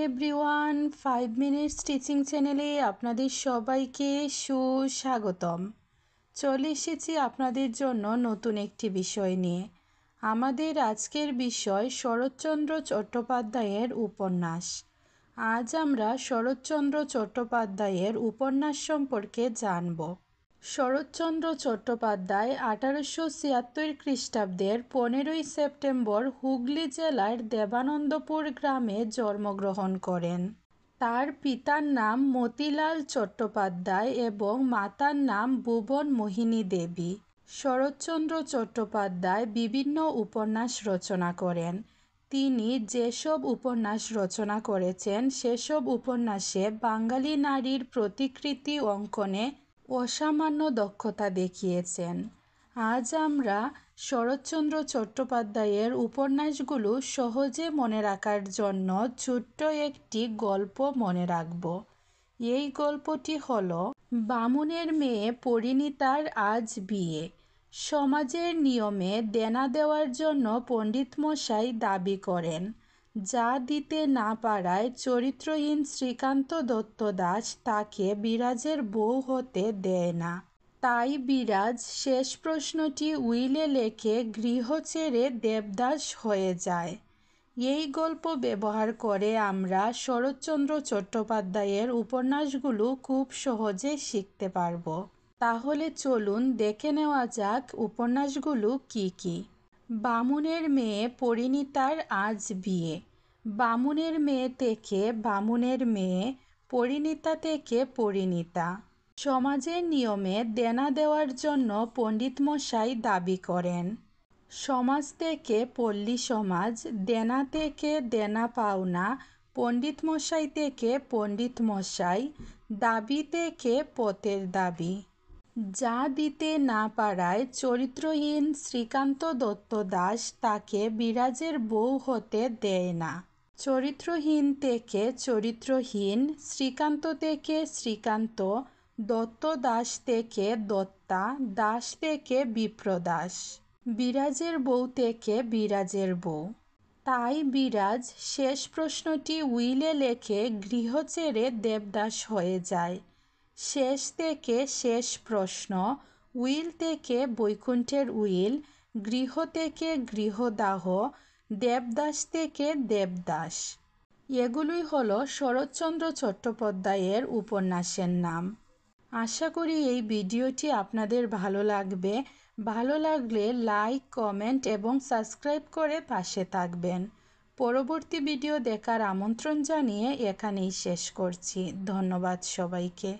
Everyone, 5 minutes teaching চ্যানেলে আপনাদের সবাইকে সুস্বাগতম। চলে এসেছি আপনাদের জন্য নতুন একটি বিষয় নিয়ে। আমাদের আজকের বিষয় শরৎচন্দ্র চট্টোপাধ্যায়ের উপন্যাস। আজ আমরা শরৎচন্দ্র চট্টোপাধ্যায়ের উপন্যাস সম্পর্কে জানব। শরৎচন্দ্র চট্টোপাধ্যায় 1876 খ্রিস্টাব্দের 15ই সেপ্টেম্বর হুগলি জেলার দেবানন্দপুর গ্রামে জন্মগ্রহণ করেন। তার পিতার নাম মতিলাল চট্টোপাধ্যায় এবং মাতার নাম ভুবন মোহিনী দেবী। শরৎচন্দ্র চট্টোপাধ্যায় বিভিন্ন উপন্যাস রচনা করেন। তিনি যেসব উপন্যাস রচনা করেছেন সেসব উপন্যাসে বাঙালি নারীর প্রতিকৃতি অঙ্কনে অসামান্য দক্ষতা দেখিয়েছেন। আজ আমরা শরৎচন্দ্র চট্টোপাধ্যায়ের উপন্যাসগুলো সহজে মনে রাখার জন্য ছোট্ট একটি গল্প মনে রাখব। এই গল্পটি হলো বামুনের মেয়ে পরিণীতার আজ বিয়ে। সমাজের নিয়মে দেনা দেওয়ার জন্য পণ্ডিতমশাই দাবি করেন, যা দিতে না পারায় চরিত্রহীন শ্রীকান্ত দত্ত দাস তাকে বিরাজের বউ হতে দেয় না। তাই বিরাজ শেষ প্রশ্নটি উইলে লেখে গৃহ ছেড়ে দেবদাস হয়ে যায়। এই গল্প ব্যবহার করে আমরা শরৎচন্দ্র চট্টোপাধ্যায়ের উপন্যাসগুলো খুব সহজে শিখতে পারব। তাহলে চলুন দেখে নেওয়া যাক উপন্যাসগুলো কি কি। বামুনের মেয়ে পরিণীতার আজ বিয়ে। বামুনের মেয়ে থেকে বামুনের মেয়ে, পরিণীতা থেকে পরিণীতা। সমাজের নিয়মে দেনা দেওয়ার জন্য পণ্ডিতমশাই দাবি করেন। সমাজ থেকে পল্লী সমাজ, দেনা থেকে দেনা পাওনা, পণ্ডিতমশাই থেকে পণ্ডিতমশাই, দাবি থেকে পথের দাবি। যা দিতে না পারায় চরিত্রহীন শ্রীকান্ত দত্ত দাস তাকে বিরাজের বউ হতে দেয় না। চরিত্রহীন থেকে চরিত্রহীন, শ্রীকান্ত থেকে শ্রীকান্ত, দত্ত দাস থেকে দত্তা, দাস থেকে বিপ্রদাস, বিরাজের বউ থেকে বিরাজের বউ। তাই বিরাজ শেষ প্রশ্নটি উইলে লেখে গৃহ ছেড়ে দেবদাস হয়ে যায়। শেষ থেকে শেষ প্রশ্ন, উইল থেকে বৈকুণ্ঠের উইল, গৃহ থেকে গৃহদাহ, দেবদাস থেকে দেবদাস। এগুলোই হলো শরৎচন্দ্র চট্টোপাধ্যায়ের উপন্যাসের নাম। আশা করি এই ভিডিওটি আপনাদের ভালো লাগবে। ভালো লাগলে লাইক, কমেন্ট এবং সাবস্ক্রাইব করে পাশে থাকবেন। পরবর্তী ভিডিও দেখার আমন্ত্রণ জানিয়ে এখানেই শেষ করছি। ধন্যবাদ সবাইকে।